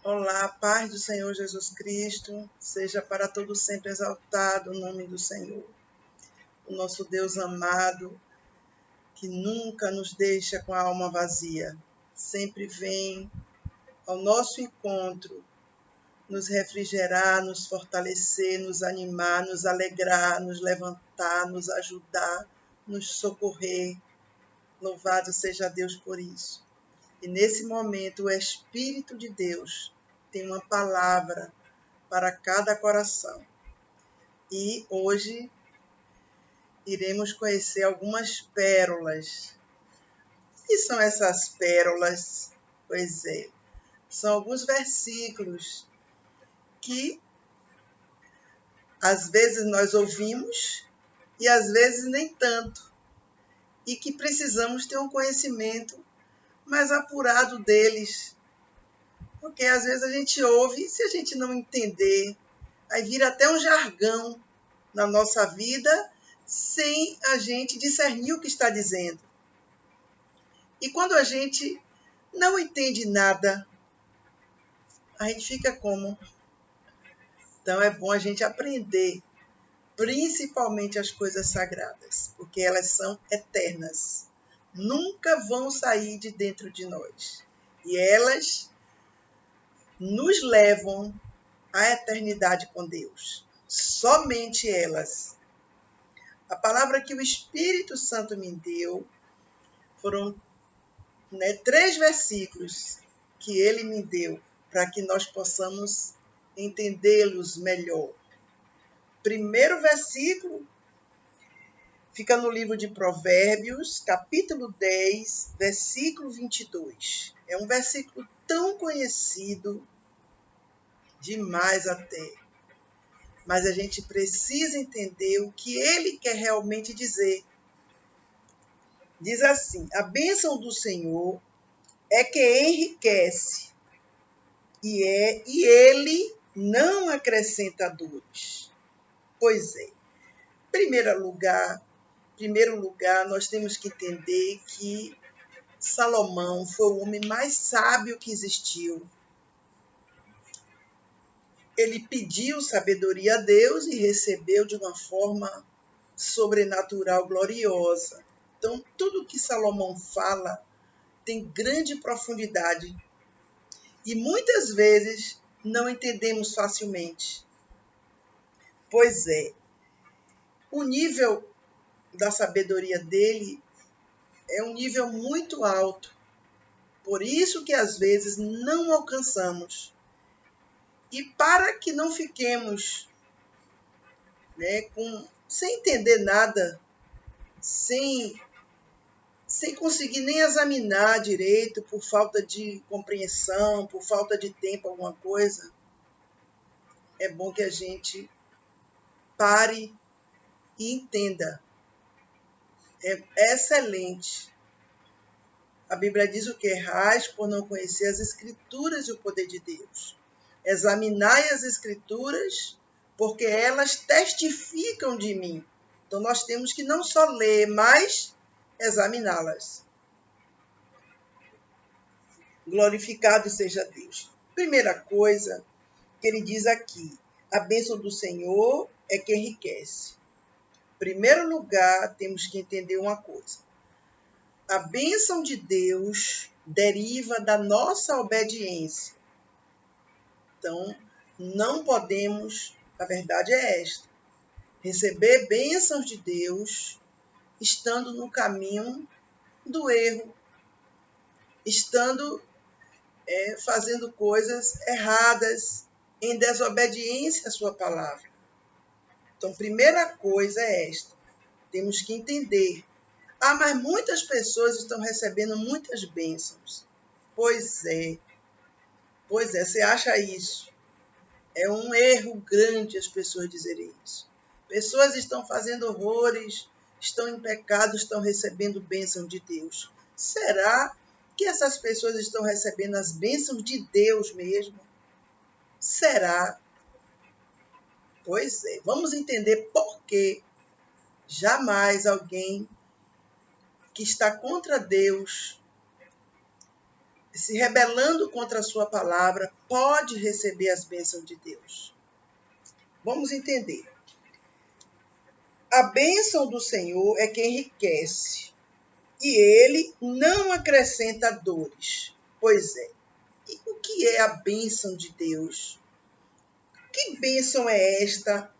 Olá, paz do Senhor Jesus Cristo, seja para todo sempre exaltado o nome do Senhor. O nosso Deus amado, que nunca nos deixa com a alma vazia, sempre vem ao nosso encontro, nos refrigerar, nos fortalecer, nos animar, nos alegrar, nos levantar, nos ajudar, nos socorrer. Louvado seja Deus por isso. E nesse momento, o Espírito de Deus tem uma palavra para cada coração. E hoje iremos conhecer algumas pérolas. O que são essas pérolas? Pois é, são alguns versículos que às vezes nós ouvimos e às vezes nem tanto, e que precisamos ter um conhecimento mais apurado deles, porque às vezes a gente ouve e se a gente não entender, aí vira até um jargão na nossa vida sem a gente discernir o que está dizendo. E quando a gente não entende nada, a gente fica como? Então é bom a gente aprender, principalmente as coisas sagradas, porque elas são eternas. Nunca vão sair de dentro de nós. E elas nos levam à eternidade com Deus. Somente elas. A palavra que o Espírito Santo me deu foram 3 versículos que ele me deu para que nós possamos entendê-los melhor. Primeiro versículo fica no livro de Provérbios, capítulo 10, versículo 22. É um versículo tão conhecido, demais até, mas a gente precisa entender o que ele quer realmente dizer. Diz assim: a bênção do Senhor é que enriquece, e ele não acrescenta dores. Pois é. Primeiro lugar, nós temos que entender que Salomão foi o homem mais sábio que existiu. Ele pediu sabedoria a Deus e recebeu de uma forma sobrenatural, gloriosa. Então, tudo que Salomão fala tem grande profundidade e muitas vezes não entendemos facilmente. Pois é, o nível da sabedoria dele é um nível muito alto, por isso que às vezes não alcançamos. E para que não fiquemos sem entender nada, sem conseguir nem examinar direito, por falta de compreensão, por falta de tempo, alguma coisa, é bom que a gente pare e entenda. É excelente. A Bíblia diz o que? Errais por não conhecer as Escrituras e o poder de Deus. Examinai as Escrituras, porque elas testificam de mim. Então, nós temos que não só ler, mas examiná-las. Glorificado seja Deus. Primeira coisa que ele diz aqui: a bênção do Senhor é que enriquece. Em primeiro lugar, temos que entender uma coisa. A bênção de Deus deriva da nossa obediência. Então, não podemos, a verdade é esta, receber bênçãos de Deus estando no caminho do erro, estando fazendo coisas erradas, em desobediência à sua palavra. Então, primeira coisa é esta, temos que entender. Ah, mas muitas pessoas estão recebendo muitas bênçãos. Pois é, você acha isso? É um erro grande as pessoas dizerem isso. Pessoas estão fazendo horrores, estão em pecado, estão recebendo bênção de Deus. Será que essas pessoas estão recebendo as bênçãos de Deus mesmo? Será? Pois é. Vamos entender por que jamais alguém que está contra Deus se rebelando contra a sua palavra, pode receber as bênçãos de Deus. Vamos entender. A bênção do Senhor é que enriquece, e ele não acrescenta dores. Pois é. E o que é a bênção de Deus? Que bênção é esta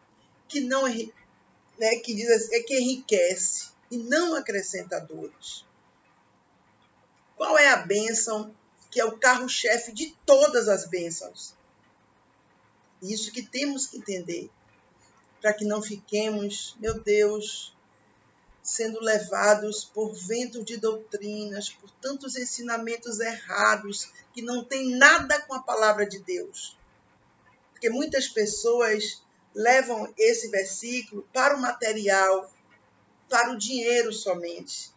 que não, né, que diz assim, é que enriquece e não acrescenta dores? Qual é a bênção que é o carro-chefe de todas as bênçãos? Isso que temos que entender, para que não fiquemos, meu Deus, sendo levados por vento de doutrinas, por tantos ensinamentos errados que não têm nada com a palavra de Deus. Porque muitas pessoas levam esse versículo para o material, para o dinheiro somente.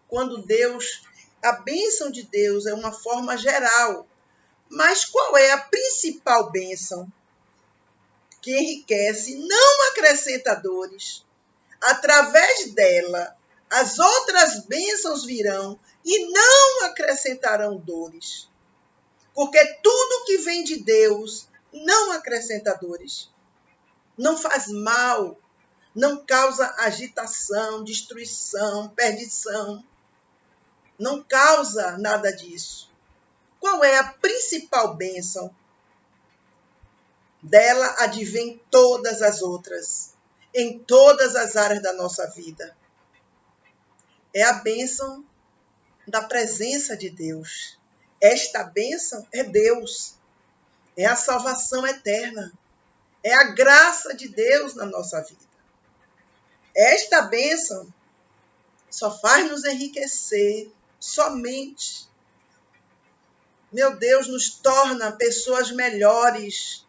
Quando Deus, a bênção de Deus é uma forma geral. Mas qual é a principal bênção? Que enriquece, não acrescenta dores. Através dela, as outras bênçãos virão e não acrescentarão dores. Porque tudo que vem de Deus não acrescenta dores. Não faz mal, não causa agitação, destruição, perdição. Não causa nada disso. Qual é a principal bênção? Dela advém todas as outras, em todas as áreas da nossa vida. É a bênção da presença de Deus. Esta bênção é Deus. É a salvação eterna. É a graça de Deus na nossa vida. Esta bênção só faz nos enriquecer somente. Meu Deus, nos torna pessoas melhores,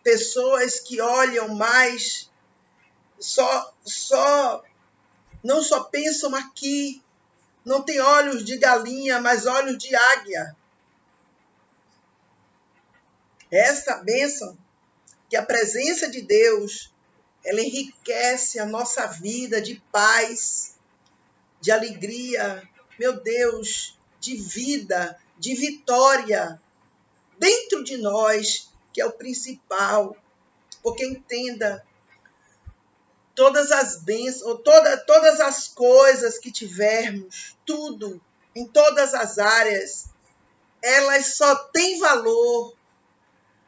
pessoas que olham mais, não só pensam aqui, não tem olhos de galinha, mas olhos de águia. Esta bênção, que a presença de Deus, ela enriquece a nossa vida de paz, de alegria, meu Deus, de vida, de vitória, dentro de nós, que é o principal. Porque entenda, todas as bênçãos, todas as coisas que tivermos, tudo, em todas as áreas, elas só têm valor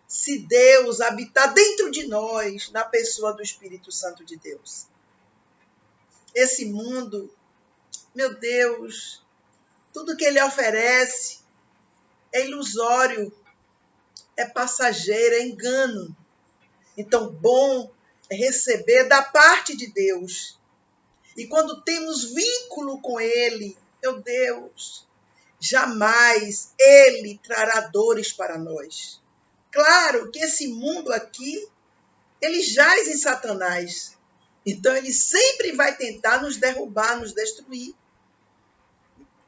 se Deus habitar dentro de nós, na pessoa do Espírito Santo de Deus. Esse mundo, meu Deus, tudo que ele oferece é ilusório, é passageiro, é engano. Então, bom é receber da parte de Deus. E quando temos vínculo com ele, meu Deus, jamais ele trará dores para nós. Claro que esse mundo aqui, ele jaz em Satanás. Então, ele sempre vai tentar nos derrubar, nos destruir,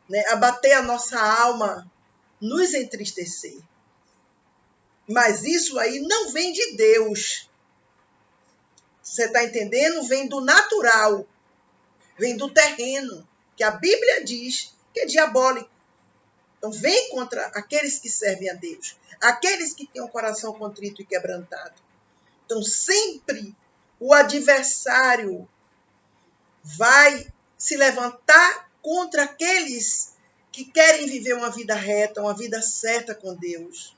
né? Abater a nossa alma, nos entristecer. Mas isso aí não vem de Deus. Você está entendendo? Vem do natural, vem do terreno, que a Bíblia diz que é diabólico. Então, vem contra aqueles que servem a Deus, aqueles que têm um coração contrito e quebrantado. Então, sempre o adversário vai se levantar contra aqueles que querem viver uma vida reta, uma vida certa com Deus.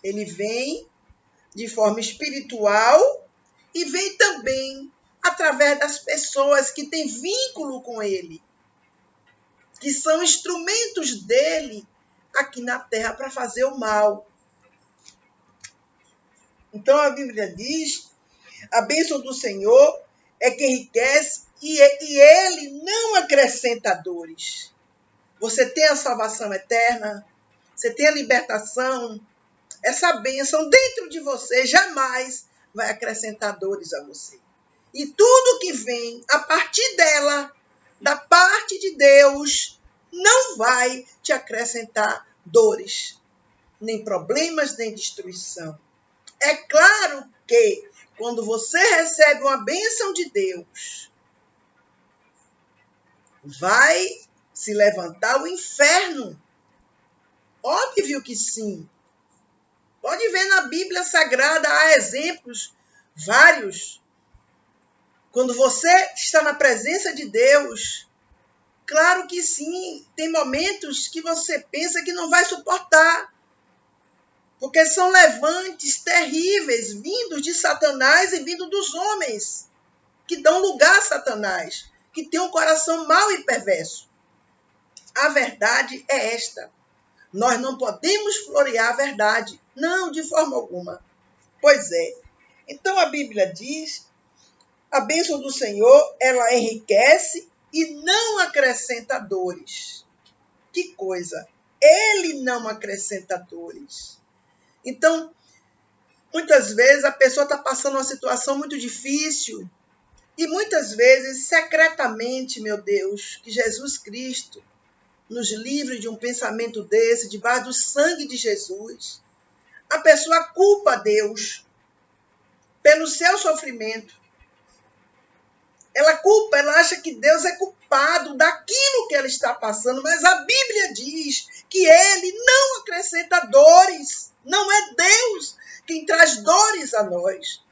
Ele vem de forma espiritual e vem também através das pessoas que têm vínculo com ele, que são instrumentos dele aqui na terra para fazer o mal. Então a Bíblia diz, a bênção do Senhor é que enriquece e ele não acrescenta dores. Você tem a salvação eterna, você tem a libertação, essa bênção dentro de você jamais vai acrescentar dores a você. E tudo que vem a partir dela, da parte de Deus, não vai te acrescentar dores, nem problemas, nem destruição. É claro que quando você recebe uma bênção de Deus, vai se levantar o inferno Óbvio que sim. Pode ver na Bíblia Sagrada, há exemplos vários. Quando você está na presença de Deus, claro que sim, tem momentos que você pensa que não vai suportar. Porque são levantes terríveis, vindos de Satanás e vindos dos homens, que dão lugar a Satanás, que tem um coração mau e perverso. A verdade é esta. Nós não podemos florear a verdade. Não, de forma alguma. Pois é. Então a Bíblia diz, a bênção do Senhor, ela enriquece e não acrescenta dores. Que coisa! Ele não acrescenta dores. Então, muitas vezes a pessoa está passando uma situação muito difícil e muitas vezes, secretamente, meu Deus, que Jesus Cristo nos livre de um pensamento desse, debaixo do sangue de Jesus, a pessoa culpa Deus pelo seu sofrimento. Ela culpa, ela acha que Deus é culpado daquilo que ela está passando, mas a Bíblia diz que ele não acrescenta dores. Não é Deus quem traz dores a nós.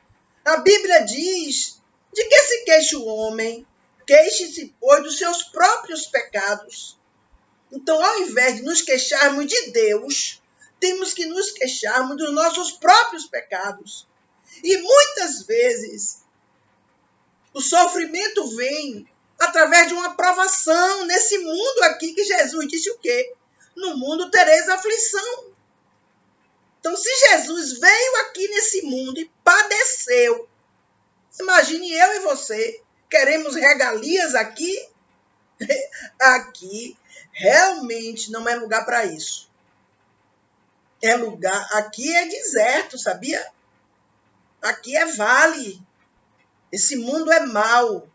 A Bíblia diz, de que se queixa o homem? Queixe-se, pois, dos seus próprios pecados. Então, ao invés de nos queixarmos de Deus, temos que nos queixarmos dos nossos próprios pecados. E muitas vezes, o sofrimento vem através de uma provação nesse mundo aqui que Jesus disse o quê? No mundo tereis aflição. Então, se Jesus veio aqui nesse mundo e padeceu, imagine eu e você, queremos regalias aqui? Aqui realmente não é lugar para isso. É lugar, aqui é deserto, sabia? Aqui é vale. Esse mundo é mau.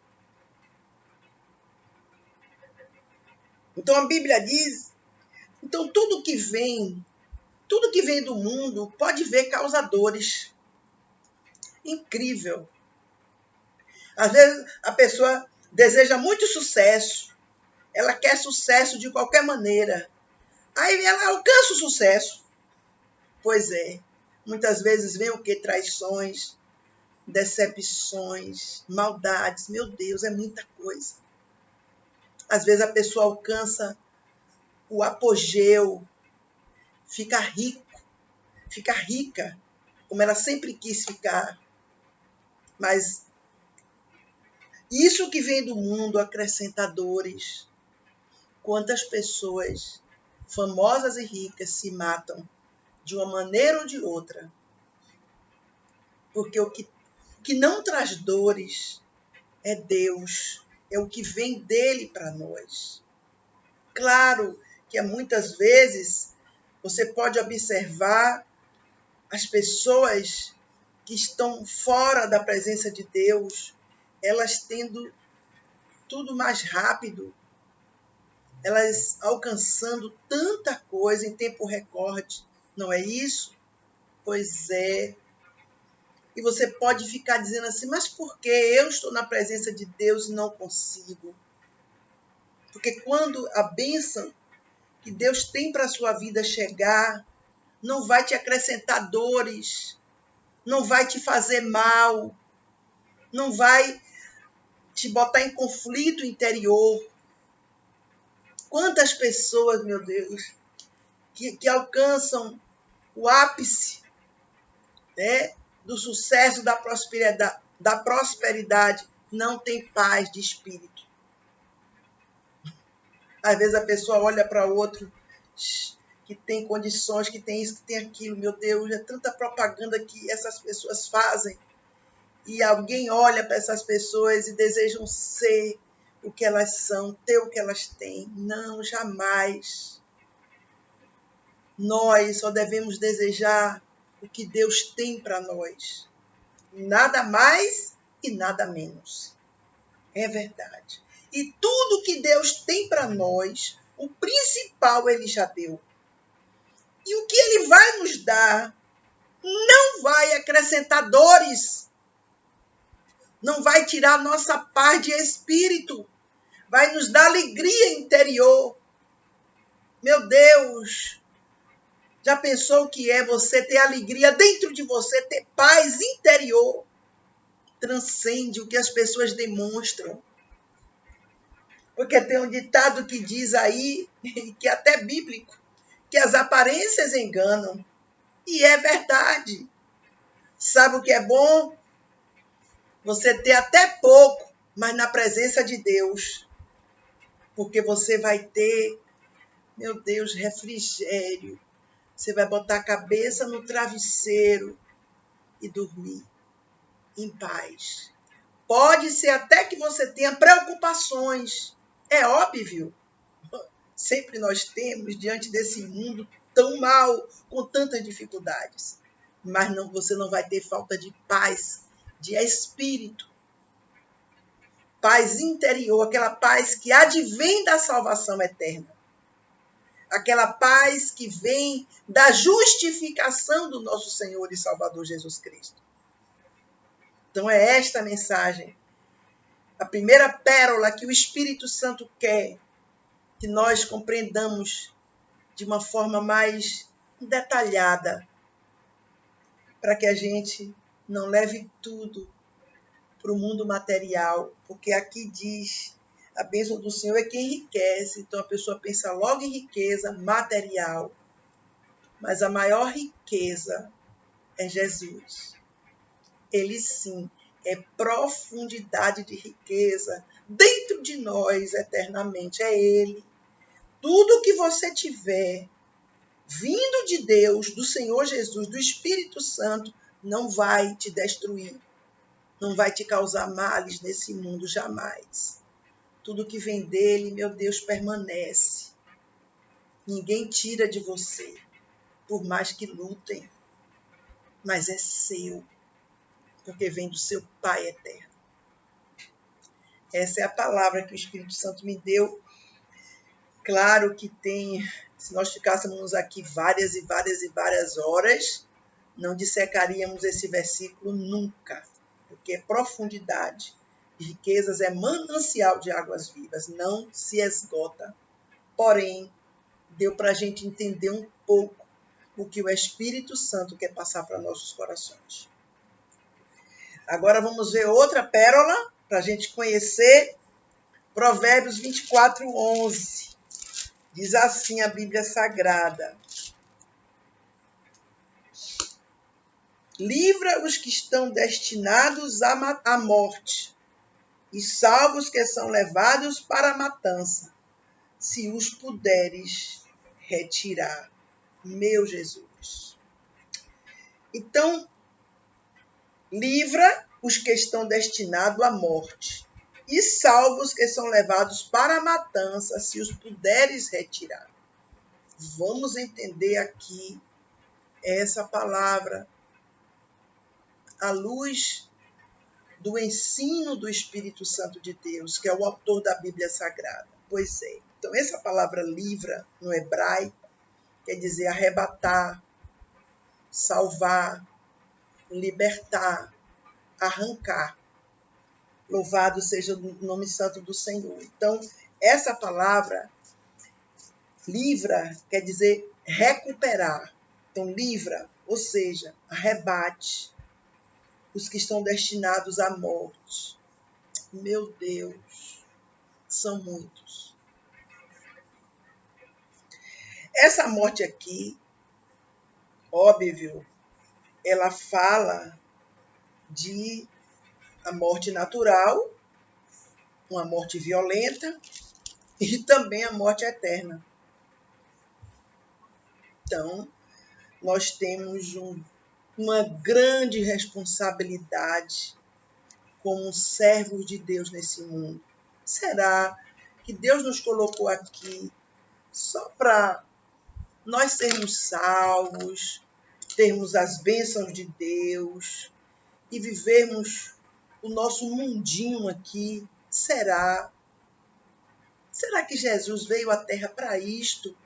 Então a Bíblia diz, então tudo que vem do mundo pode ver causadores. Incrível. Às vezes a pessoa deseja muito sucesso, ela quer sucesso de qualquer maneira. Aí ela alcança o sucesso. Pois é, muitas vezes vem o quê? Traições, decepções, maldades. Meu Deus, é muita coisa. Às vezes a pessoa alcança o apogeu, fica rica, como ela sempre quis ficar. Mas isso que vem do mundo acrescenta dores. Quantas pessoas famosas e ricas se matam de uma maneira ou de outra. Porque o que não traz dores é Deus, é o que vem dele para nós. Claro que muitas vezes você pode observar as pessoas que estão fora da presença de Deus, elas tendo tudo mais rápido, elas alcançando tanta coisa em tempo recorde. Não é isso? Pois é. E você pode ficar dizendo assim, mas por que eu estou na presença de Deus e não consigo? Porque quando a bênção que Deus tem para a sua vida chegar, não vai te acrescentar dores, não vai te fazer mal, não vai te botar em conflito interior. Quantas pessoas, meu Deus, que alcançam o ápice, né, do sucesso, da prosperidade, não tem paz de espírito. Às vezes a pessoa olha para outro que tem condições, que tem isso, que tem aquilo. Meu Deus, é tanta propaganda que essas pessoas fazem. E alguém olha para essas pessoas e desejam ser o que elas são, ter o que elas têm. Não, jamais. Nós só devemos desejar o que Deus tem para nós. Nada mais e nada menos. É verdade. E tudo que Deus tem para nós, o principal Ele já deu. E o que Ele vai nos dar não vai acrescentar dores. Não vai tirar nossa paz de espírito. Vai nos dar alegria interior. Meu Deus, Já pensou o que é você ter alegria dentro de você, ter paz interior? Transcende o que as pessoas demonstram. Porque tem um ditado que diz aí, que é até bíblico, que as aparências enganam. E é verdade. Sabe o que é bom? Você ter até pouco, mas na presença de Deus. Porque você vai ter, meu Deus, refrigério. Você vai botar a cabeça no travesseiro e dormir em paz. Pode ser até que você tenha preocupações. É óbvio. Sempre nós temos diante desse mundo tão mal, com tantas dificuldades. Mas não, você não vai ter falta de paz, de espírito. Paz interior, aquela paz que advém da salvação eterna. Aquela paz que vem da justificação do nosso Senhor e Salvador Jesus Cristo. Então é esta mensagem. A primeira pérola que o Espírito Santo quer que nós compreendamos de uma forma mais detalhada, para que a gente não leve tudo para o mundo material, porque aqui diz, a bênção do Senhor é que enriquece, então a pessoa pensa logo em riqueza material, mas a maior riqueza é Jesus. Ele sim é profundidade de riqueza dentro de nós eternamente, é Ele. Tudo que você tiver vindo de Deus, do Senhor Jesus, do Espírito Santo, não vai te destruir, não vai te causar males nesse mundo jamais. Tudo que vem dele, meu Deus, permanece. Ninguém tira de você, por mais que lutem, mas é seu, porque vem do seu Pai eterno. Essa é a palavra que o Espírito Santo me deu. Claro que tem, se nós ficássemos aqui várias e várias e várias horas, não dissecaríamos esse versículo nunca, porque é profundidade. Riquezas é manancial de águas vivas, não se esgota. Porém, deu para a gente entender um pouco o que o Espírito Santo quer passar para nossos corações. Agora vamos ver outra pérola, para a gente conhecer. Provérbios 24, 11. Diz assim a Bíblia Sagrada: livra os que estão destinados à morte, e salva os que são levados para a matança, se os puderes retirar. Meu Jesus. Então, livra os que estão destinados à morte, e salva os que são levados para a matança, se os puderes retirar. Vamos entender aqui essa palavra à luz do ensino do Espírito Santo de Deus, que é o autor da Bíblia Sagrada. Pois é. Então, essa palavra livra, no hebraico, quer dizer arrebatar, salvar, libertar, arrancar. Louvado seja o nome santo do Senhor. Então, essa palavra, livra, quer dizer recuperar. Então, livra, ou seja, arrebate os que estão destinados à morte. Meu Deus, são muitos. Essa morte aqui, óbvio, ela fala de a morte natural, uma morte violenta e também a morte eterna. Então, nós temos uma grande responsabilidade como servos de Deus nesse mundo. Será que Deus nos colocou aqui só para nós sermos salvos, termos as bênçãos de Deus e vivermos o nosso mundinho aqui? Será? Será que Jesus veio à Terra para isto?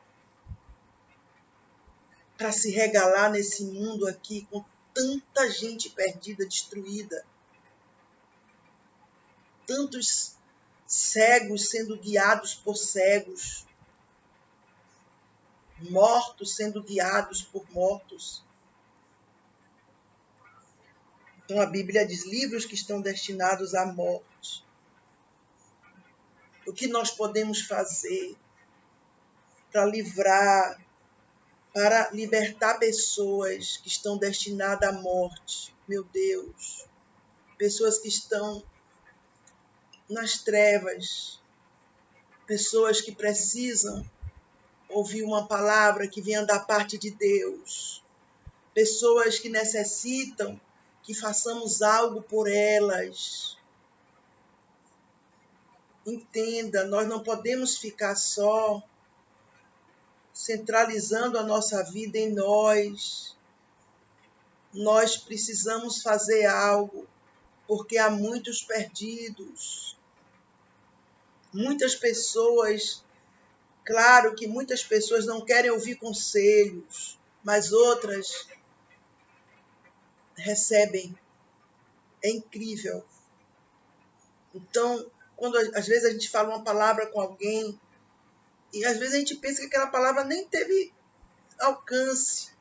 Para se regalar nesse mundo aqui com tanta gente perdida, destruída? Tantos cegos sendo guiados por cegos? mortos sendo guiados por mortos. Então a Bíblia diz livros que estão destinados à morte. O que nós podemos fazer para livrar, para libertar pessoas que estão destinadas à morte? Meu Deus, pessoas que estão nas trevas, pessoas que precisam ouvir uma palavra que venha da parte de Deus, pessoas que necessitam que façamos algo por elas. Entenda, nós não podemos ficar só centralizando a nossa vida em nós. Nós precisamos fazer algo, porque há muitos perdidos. Muitas pessoas, claro que muitas pessoas não querem ouvir conselhos, mas outras recebem. É incrível. Então, quando às vezes a gente fala uma palavra com alguém, e às vezes a gente pensa que aquela palavra nem teve alcance,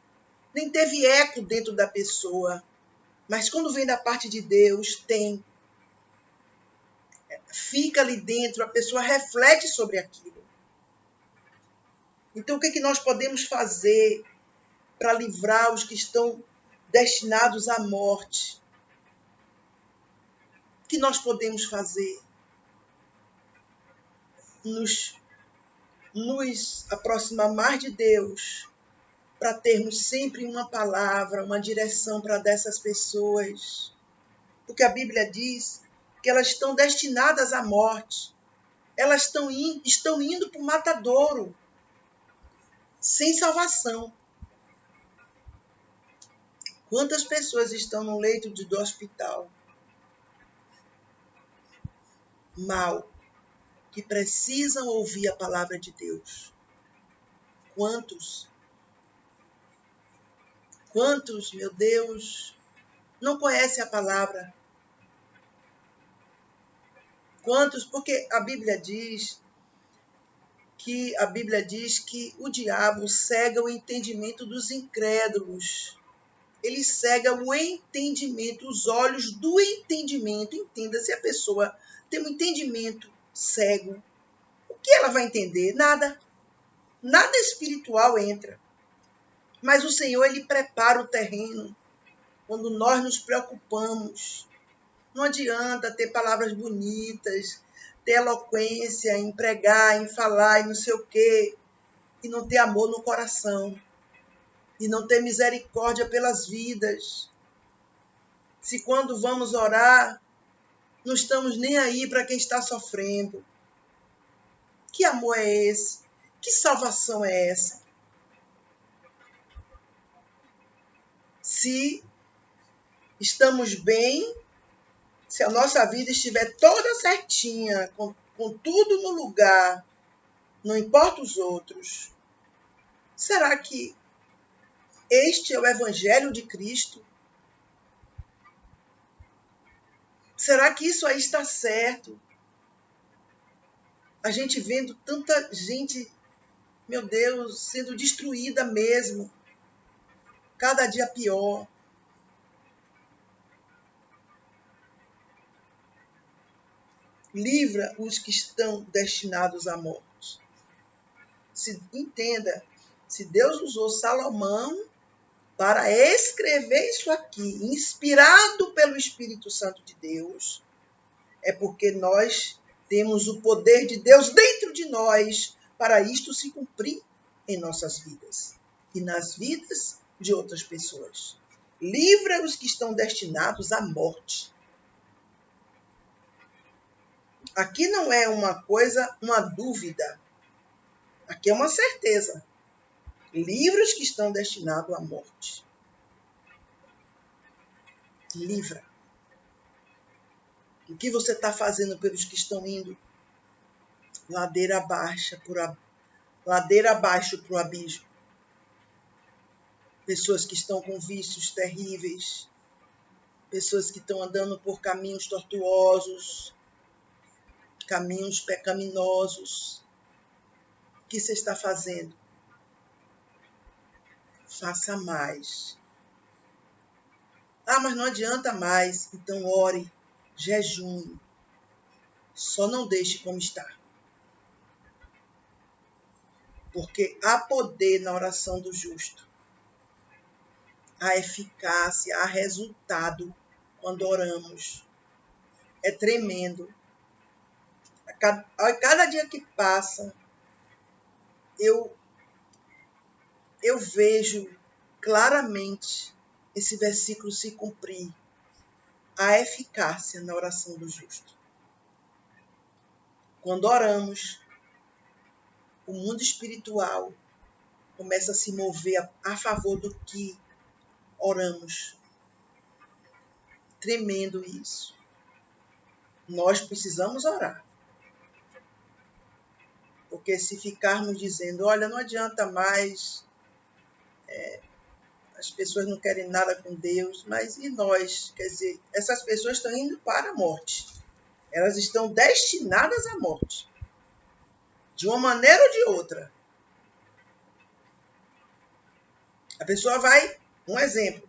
nem teve eco dentro da pessoa. Mas quando vem da parte de Deus, tem. Fica ali dentro, a pessoa reflete sobre aquilo. Então, o que nós podemos fazer para livrar os que estão destinados à morte? O que nós podemos fazer? Nos aproximar mais de Deus, para termos sempre uma palavra, uma direção para dessas pessoas. Porque a Bíblia diz que elas estão destinadas à morte. Elas estão indo para o matadouro, sem salvação. Quantas pessoas estão no leito do hospital, mal, que precisam ouvir a palavra de Deus? Quantos? Quantos, meu Deus, não conhecem a palavra? Quantos? Porque a Bíblia diz que o diabo cega o entendimento dos incrédulos. Ele cega o entendimento, os olhos do entendimento. Entenda, se a pessoa tem um entendimento cego, o que ela vai entender? Nada. Nada espiritual entra. Mas o Senhor, Ele prepara o terreno quando nós nos preocupamos. Não adianta ter palavras bonitas, ter eloquência em pregar, em falar e não sei o quê, e não ter amor no coração, e não ter misericórdia pelas vidas. Se quando vamos orar, não estamos nem aí para quem está sofrendo. Que amor é esse? Que salvação é essa? Se estamos bem, se a nossa vida estiver toda certinha, com tudo no lugar, não importa os outros, será que este é o Evangelho de Cristo? Será que isso aí está certo? A gente vendo tanta gente, meu Deus, sendo destruída mesmo, cada dia pior. Livra os que estão destinados à morte. Entenda, se Deus usou Salomão para escrever isso aqui, inspirado pelo Espírito Santo de Deus, é porque nós temos o poder de Deus dentro de nós para isto se cumprir em nossas vidas e nas vidas de outras pessoas. Livra os que estão destinados à morte. Aqui não é uma coisa, uma dúvida. Aqui é uma certeza. Livra os que estão destinados à morte. Livra. O que você está fazendo pelos que estão indo ladeira abaixo para o abismo? Pessoas que estão com vícios terríveis, pessoas que estão andando por caminhos tortuosos, caminhos pecaminosos. O que você está fazendo? faça mais. Ah, mas não adianta mais. Então ore, jejune. Só não deixe como está. Porque há poder na oração do justo. Há eficácia, há resultado quando oramos. É tremendo. A cada dia que passa, eu vejo claramente esse versículo se cumprir. A eficácia na oração do justo. Quando oramos, o mundo espiritual começa a se mover a favor do que oramos. Tremendo isso. Nós precisamos orar. Porque se ficarmos dizendo, olha, não adianta mais, as pessoas não querem nada com Deus, mas e nós? Quer dizer, essas pessoas estão indo para a morte. Elas estão destinadas à morte. De uma maneira ou de outra. A pessoa vai, um exemplo,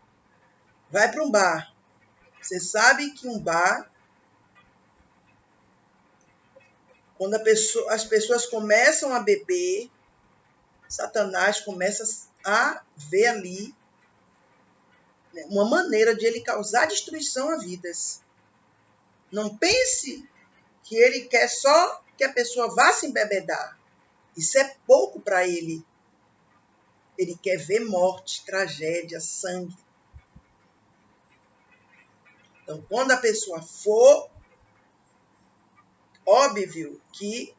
vai para um bar. Você sabe que um bar, quando as pessoas começam a beber, Satanás começa a ver ali, né, uma maneira de ele causar destruição a vidas. Não pense que ele quer só que a pessoa vá se embebedar. Isso é pouco para ele. Ele quer ver morte, tragédia, sangue. Então, quando a pessoa for, óbvio que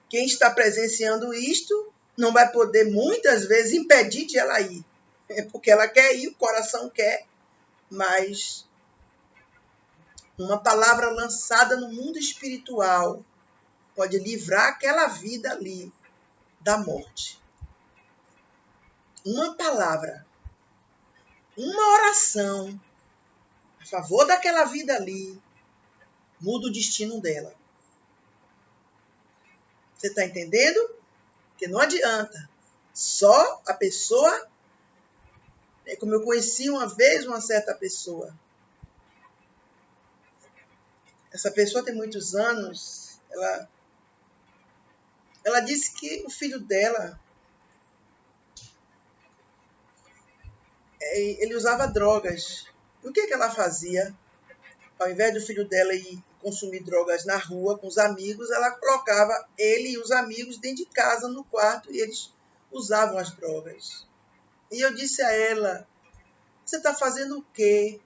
quem está presenciando isto não vai poder, muitas vezes, impedir de ela ir. É porque ela quer ir, o coração quer, mas uma palavra lançada no mundo espiritual pode livrar aquela vida ali da morte. Uma palavra, uma oração a favor daquela vida ali, muda o destino dela. Você está entendendo? Porque não adianta. Só a pessoa, como eu conheci uma vez uma certa pessoa. Essa pessoa tem muitos anos, ela disse que o filho dela, ele usava drogas. E o que ela fazia? Ao invés do filho dela ir consumir drogas na rua com os amigos, ela colocava ele e os amigos dentro de casa, no quarto, e eles usavam as drogas. E eu disse a ela, você está fazendo o quê?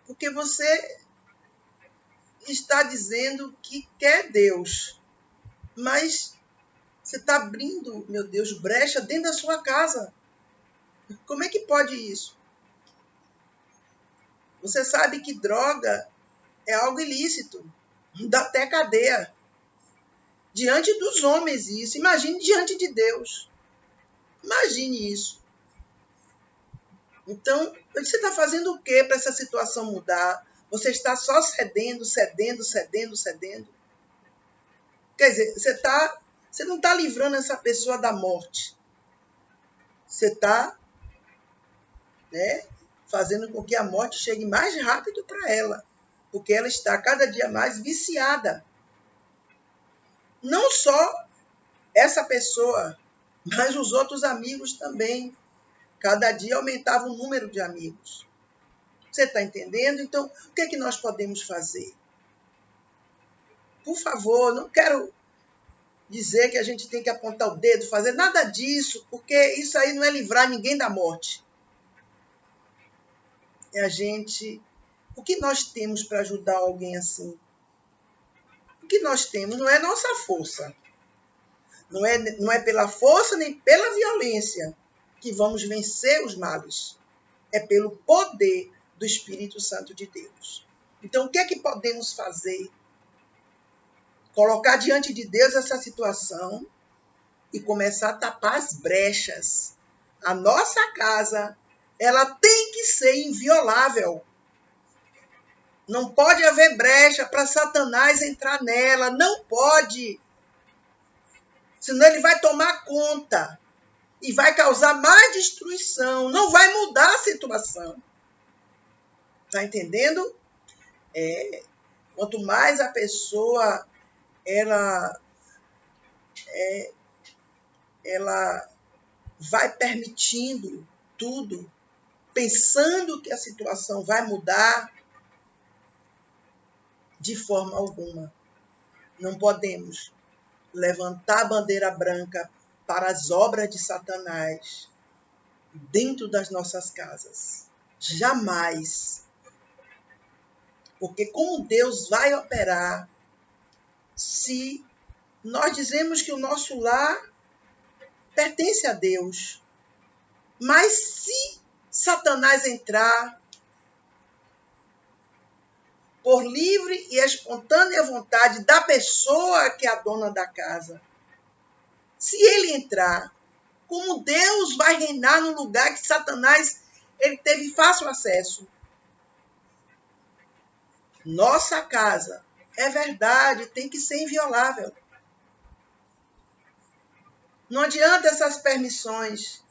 Porque você está dizendo que quer Deus, mas você está abrindo, meu Deus, brecha dentro da sua casa. Como é que pode isso? Você sabe que droga é algo ilícito, dá até cadeia. Diante dos homens isso, imagine diante de Deus. Imagine isso. Então, você está fazendo o quê para essa situação mudar? Você está só cedendo. Quer dizer, você não está livrando essa pessoa da morte. Você está, né, fazendo com que a morte chegue mais rápido para ela. Porque ela está cada dia mais viciada. Não só essa pessoa, mas os outros amigos também. Cada dia aumentava o número de amigos. Você está entendendo? Então, o que é que nós podemos fazer? Por favor, não quero dizer que a gente tem que apontar o dedo, fazer nada disso, porque isso aí não é livrar ninguém da morte. É a gente... O que nós temos para ajudar alguém assim? O que nós temos não é nossa força. Não é pela força nem pela violência que vamos vencer os males. É pelo poder do Espírito Santo de Deus. Então, o que é que podemos fazer? Colocar diante de Deus essa situação e começar a tapar as brechas. A nossa casa, ela tem que ser inviolável. Não pode haver brecha para Satanás entrar nela. Não pode. Senão ele vai tomar conta. e vai causar mais destruição, não vai mudar a situação. Está entendendo? Quanto mais a pessoa ela vai permitindo tudo, pensando que a situação vai mudar, de forma alguma. Não podemos levantar a bandeira branca para as obras de Satanás dentro das nossas casas. Jamais. Porque como Deus vai operar se nós dizemos que o nosso lar pertence a Deus? Mas se Satanás entrar por livre e espontânea vontade da pessoa que é a dona da casa, se ele entrar, como Deus vai reinar no lugar que Satanás ele teve fácil acesso? Nossa casa, é verdade, tem que ser inviolável. Não adianta essas permissões,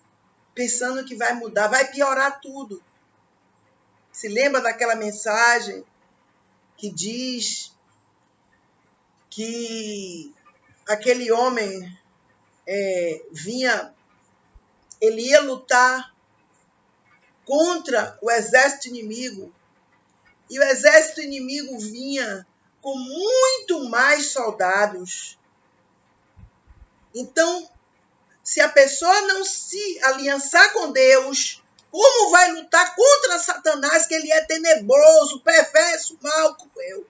pensando que vai mudar, vai piorar tudo. Se lembra daquela mensagem que diz que aquele homem ele ia lutar contra o exército inimigo, e o exército inimigo vinha com muito mais soldados. Então, se a pessoa não se aliançar com Deus, como vai lutar contra Satanás, que ele é tenebroso, perverso, mau, cruel?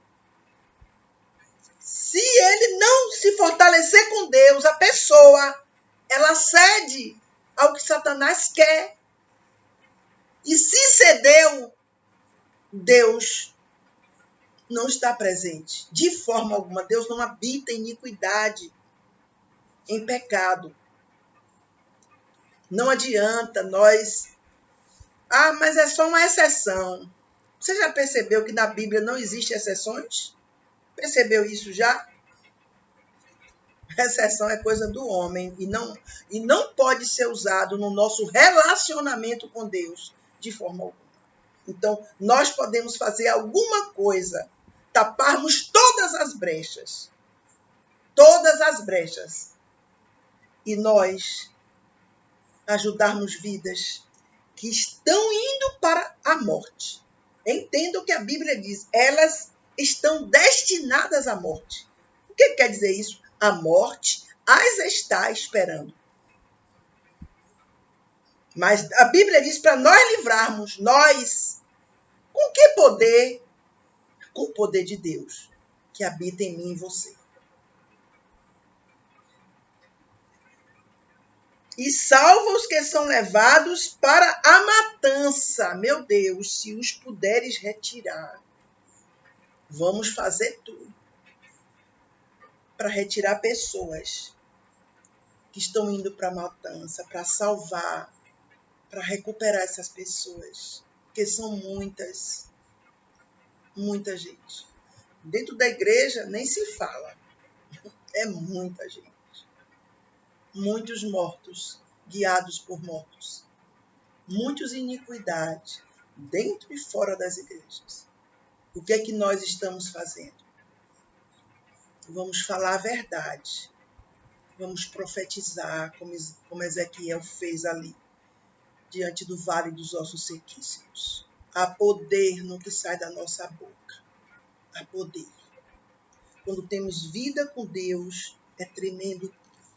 Se ele não se fortalecer com Deus, a pessoa, ela cede ao que Satanás quer. E se cedeu, Deus não está presente. De forma alguma, Deus não habita em iniquidade, em pecado. Não adianta nós... mas é só uma exceção. Você já percebeu que na Bíblia não existem exceções? Percebeu isso já? Exceção é coisa do homem e não pode ser usado no nosso relacionamento com Deus de forma alguma. Então, nós podemos fazer alguma coisa, taparmos todas as brechas, e nós ajudarmos vidas que estão indo para a morte. Entenda o que a Bíblia diz, elas estão destinadas à morte. O que quer dizer isso? A morte as está esperando. Mas a Bíblia diz para nós livrarmos, nós, com que poder? Com o poder de Deus, que habita em mim e em você. E salva os que são levados para a matança. Meu Deus, se os puderes retirar, vamos fazer tudo para retirar pessoas que estão indo para a matança, para salvar, para recuperar essas pessoas, porque são muitas, muita gente. Dentro da igreja nem se fala, é muita gente. Muitos mortos, guiados por mortos. Muitos em iniquidade, dentro e fora das igrejas. O que é que nós estamos fazendo? Vamos falar a verdade. Vamos profetizar, como Ezequiel fez ali, diante do vale dos ossos sequíssimos. Há poder no que sai da nossa boca. Há poder. Quando temos vida com Deus, é tremendo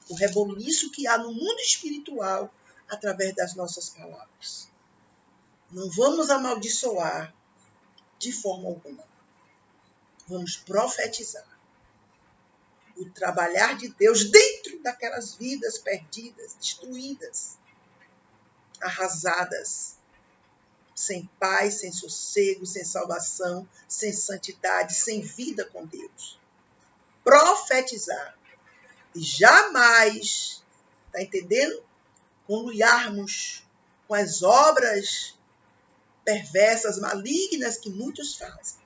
o reboliço que há no mundo espiritual através das nossas palavras. Não vamos amaldiçoar de forma alguma. Vamos profetizar o trabalhar de Deus dentro daquelas vidas perdidas, destruídas, arrasadas, sem paz, sem sossego, sem salvação, sem santidade, sem vida com Deus. Profetizar. E jamais, está entendendo? Conluiarmos com as obras perversas, malignas que muitos fazem.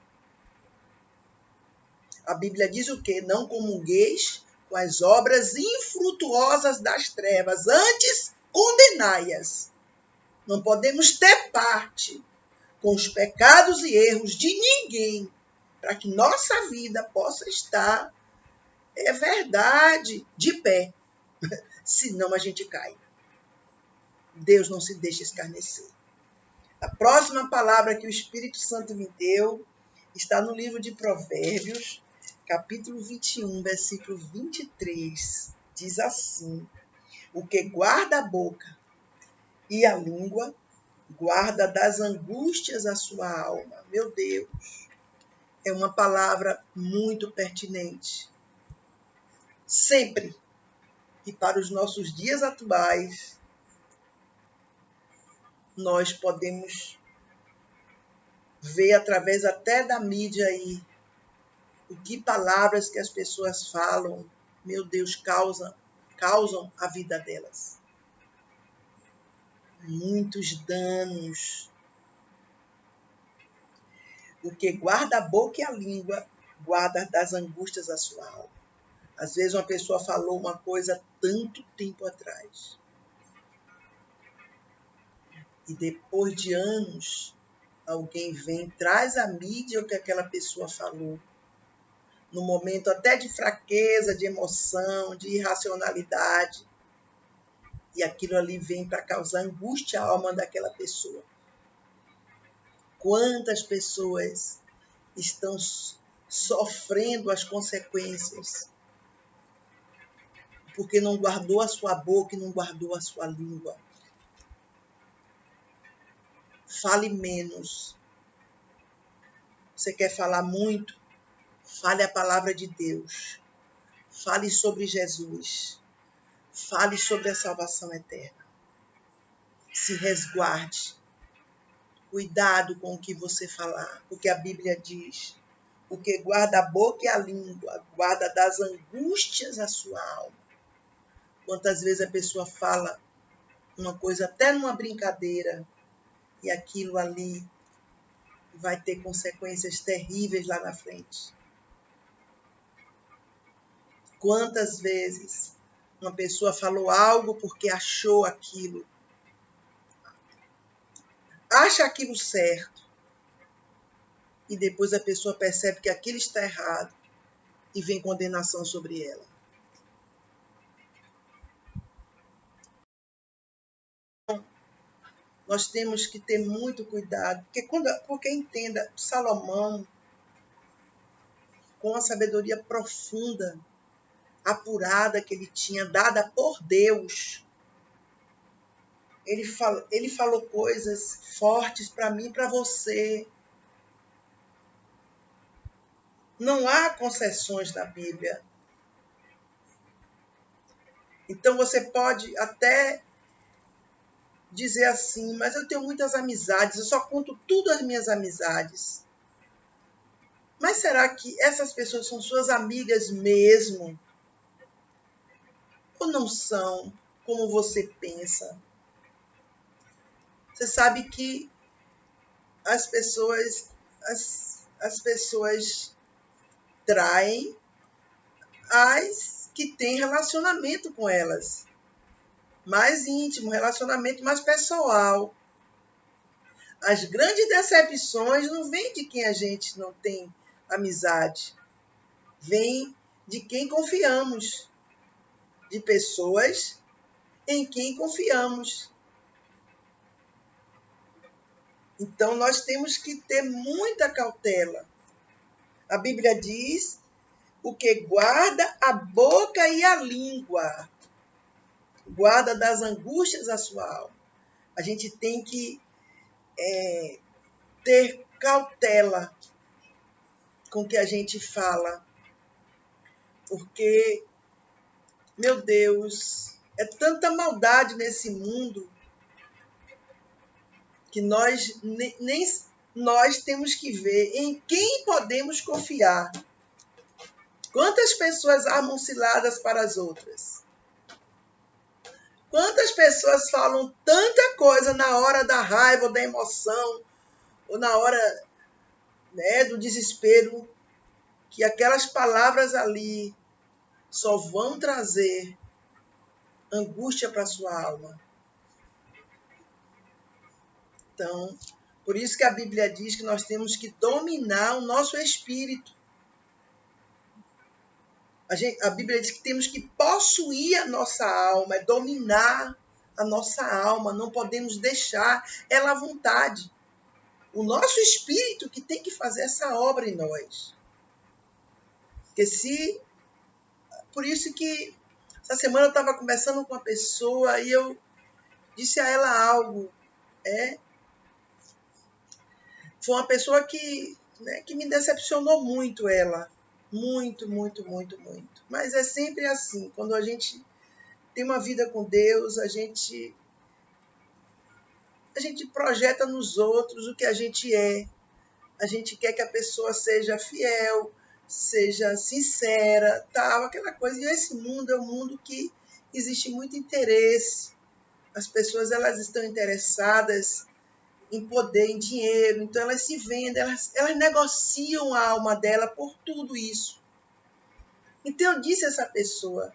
A Bíblia diz o quê? Não comungueis com as obras infrutuosas das trevas, antes condenai-as. Não podemos ter parte com os pecados e erros de ninguém, para que nossa vida possa estar, é verdade, de pé. Senão a gente cai. Deus não se deixa escarnecer. A próxima palavra que o Espírito Santo me deu está no livro de Provérbios, capítulo 21, versículo 23. Diz assim: o que guarda a boca e a língua, guarda das angústias a sua alma. Meu Deus, é uma palavra muito pertinente. Sempre, e para os nossos dias atuais, nós podemos ver através até da mídia aí o que palavras que as pessoas falam, meu Deus, causam a vida delas. Muitos danos. O que guarda a boca e a língua, guarda das angústias a sua alma. Às vezes uma pessoa falou uma coisa tanto tempo atrás. E depois de anos, alguém vem, traz à mídia o que aquela pessoa falou. No momento até de fraqueza, de emoção, de irracionalidade. E aquilo ali vem para causar angústia à alma daquela pessoa. Quantas pessoas estão sofrendo as consequências porque não guardou a sua boca e não guardou a sua língua. Fale menos. Você quer falar muito? Fale a palavra de Deus. Fale sobre Jesus. Fale sobre a salvação eterna. Se resguarde. Cuidado com o que você falar, porque a Bíblia diz: o que guarda a boca e a língua, guarda das angústias a sua alma. Quantas vezes a pessoa fala uma coisa até numa brincadeira e aquilo ali vai ter consequências terríveis lá na frente. Quantas vezes uma pessoa falou algo porque achou aquilo, acha aquilo certo, e depois a pessoa percebe que aquilo está errado e vem condenação sobre ela. Nós temos que ter muito cuidado, porque entenda, Salomão, com a sabedoria profunda, apurada que ele tinha, dada por Deus, ele falou coisas fortes para mim e para você. Não há concessões na Bíblia. Então você pode até dizer assim, mas eu tenho muitas amizades, eu só conto tudo às minhas amizades. Mas será que essas pessoas são suas amigas mesmo? Ou não são como você pensa? Você sabe que as pessoas traem as que têm relacionamento com elas. Mais íntimo, relacionamento mais pessoal. As grandes decepções não vêm de quem a gente não tem amizade. Vêm de quem confiamos. De pessoas em quem confiamos. Então, nós temos que ter muita cautela. A Bíblia diz: o que guarda a boca e a língua, guarda das angústias a sua alma. A gente tem que ter cautela com o que a gente fala, porque, meu Deus, é tanta maldade nesse mundo que nós temos que ver em quem podemos confiar. Quantas pessoas armam ciladas para as outras? Quantas pessoas falam tanta coisa na hora da raiva, ou da emoção, ou na hora, do desespero, que aquelas palavras ali só vão trazer angústia para a sua alma. Então, por isso que a Bíblia diz que nós temos que dominar o nosso espírito. A Bíblia diz que temos que possuir a nossa alma, dominar a nossa alma, não podemos deixar ela à vontade. O nosso espírito que tem que fazer essa obra em nós. Por isso que essa semana eu estava conversando com uma pessoa e eu disse a ela algo. Foi uma pessoa que me decepcionou muito, ela. Muito, muito, muito, muito. Mas é sempre assim, quando a gente tem uma vida com Deus, a gente projeta nos outros o que a gente é. A gente quer que a pessoa seja fiel, seja sincera, tal, aquela coisa. E esse mundo é um mundo que existe muito interesse. As pessoas elas estão interessadas em poder, em dinheiro, então elas se vendem, elas negociam a alma dela por tudo isso. Então eu disse a essa pessoa,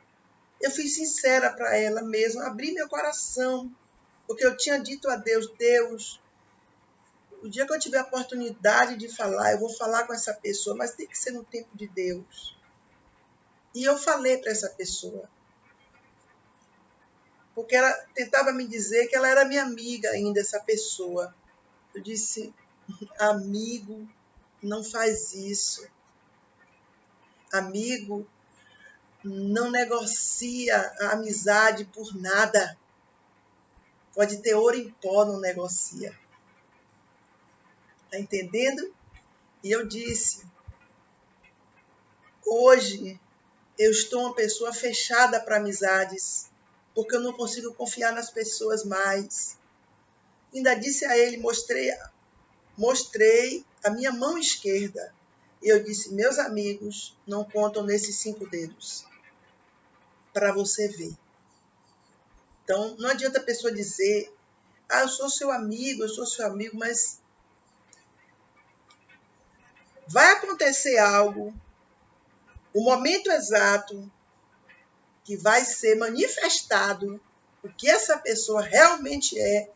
eu fui sincera para ela mesmo, abri meu coração, porque eu tinha dito a Deus, Deus, o dia que eu tiver a oportunidade de falar, eu vou falar com essa pessoa, mas tem que ser no tempo de Deus. E eu falei para essa pessoa, porque ela tentava me dizer que ela era minha amiga ainda, essa pessoa. Eu disse, amigo, não faz isso. Amigo, não negocia a amizade por nada. Pode ter ouro em pó, não negocia. Está entendendo? E eu disse, hoje eu estou uma pessoa fechada para amizades, porque eu não consigo confiar nas pessoas mais. Ainda disse a ele, mostrei a minha mão esquerda. E eu disse, meus amigos não contam nesses 5 dedos. Para você ver. Então, não adianta a pessoa dizer, eu sou seu amigo, mas vai acontecer algo, o momento exato, que vai ser manifestado o que essa pessoa realmente é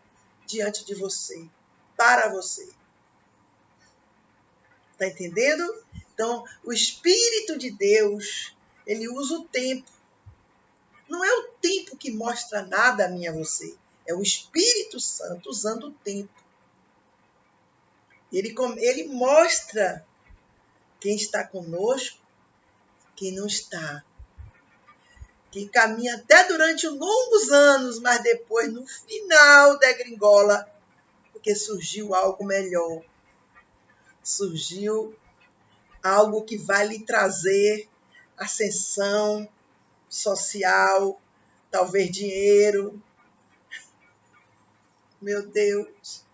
diante de você, para você. Está entendendo? Então, o Espírito de Deus, ele usa o tempo. Não é o tempo que mostra nada a mim e a você. É o Espírito Santo usando o tempo. Ele mostra quem está conosco, quem não está. Que caminha até durante longos anos, mas depois, no final, degringola, porque surgiu algo melhor. Surgiu algo que vai lhe trazer ascensão social, talvez dinheiro. Meu Deus,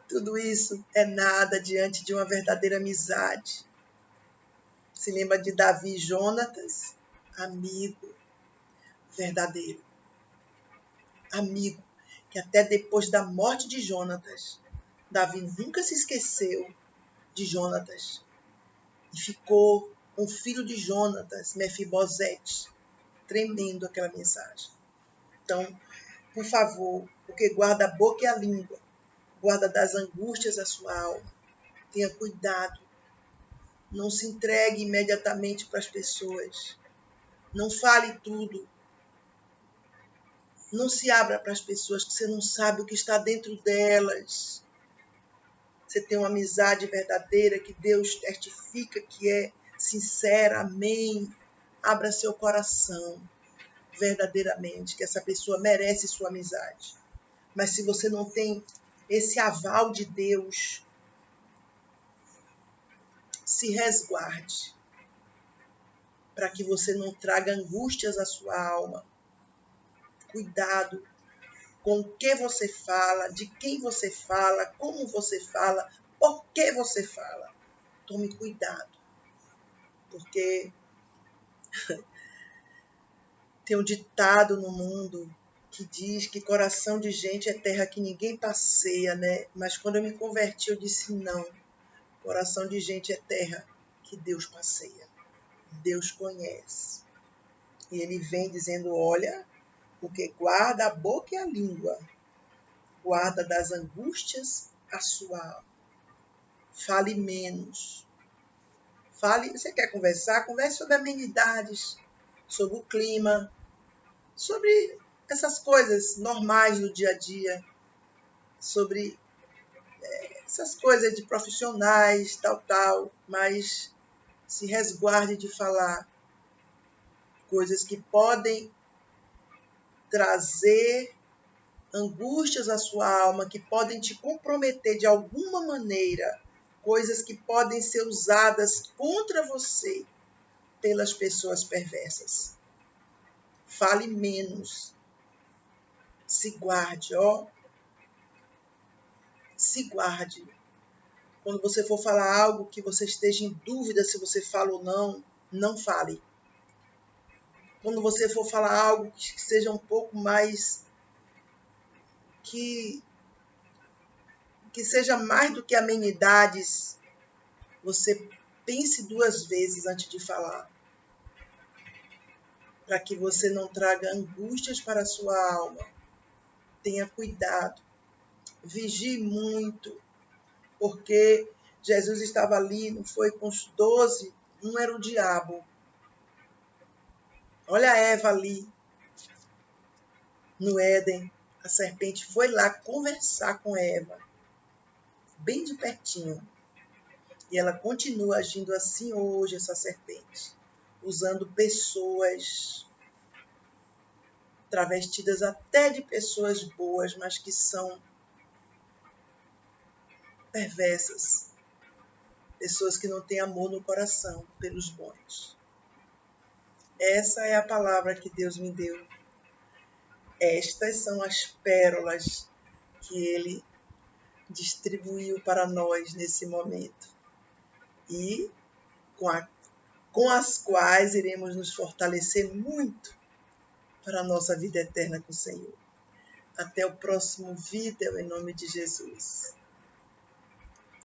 tudo isso é nada diante de uma verdadeira amizade. Se lembra de Davi e Jonatas? Amigo verdadeiro. Amigo, que até depois da morte de Jonatas, Davi nunca se esqueceu de Jonatas. E ficou com o filho de Jonatas, Mefibosete. Tremendo aquela mensagem. Então, por favor, porque guarda a boca e a língua, guarda das angústias a sua alma. Tenha cuidado. Não se entregue imediatamente para as pessoas. Não fale tudo. Não se abra para as pessoas que você não sabe o que está dentro delas. Você tem uma amizade verdadeira que Deus testifica que é sincera. Amém. Abra seu coração verdadeiramente, que essa pessoa merece sua amizade. Mas se você não tem esse aval de Deus, se resguarde para que você não traga angústias à sua alma. Cuidado com o que você fala, de quem você fala, como você fala, por que você fala. Tome cuidado, porque tem um ditado no mundo que diz que coração de gente é terra que ninguém passeia, né? Mas quando eu me converti, eu disse não. Coração de gente é terra que Deus passeia. Deus conhece. E ele vem dizendo, olha, porque guarda a boca e a língua. guarda das angústias a sua alma. Fale menos. Você quer conversar? Converse sobre amenidades, sobre o clima, sobre essas coisas normais do dia a dia, sobre essas coisas de profissionais, tal, mas se resguarde de falar coisas que podem trazer angústias à sua alma, que podem te comprometer de alguma maneira, coisas que podem ser usadas contra você pelas pessoas perversas. Fale menos. Se guarde, Se guarde. Quando você for falar algo que você esteja em dúvida se você fala ou não, não fale. Quando você for falar algo que seja um pouco mais que seja mais do que amenidades, você pense 2 vezes antes de falar, para que você não traga angústias para a sua alma. Tenha cuidado, vigie muito, porque Jesus estava ali, não foi com os 12, um era o diabo. Olha a Eva ali, no Éden, a serpente foi lá conversar com Eva, bem de pertinho. E ela continua agindo assim hoje, essa serpente, usando pessoas travestidas até de pessoas boas, mas que são perversas. Pessoas que não têm amor no coração pelos bons. Essa é a palavra que Deus me deu. Estas são as pérolas que Ele distribuiu para nós nesse momento. E com as quais iremos nos fortalecer muito para a nossa vida eterna com o Senhor. Até o próximo vídeo, em nome de Jesus.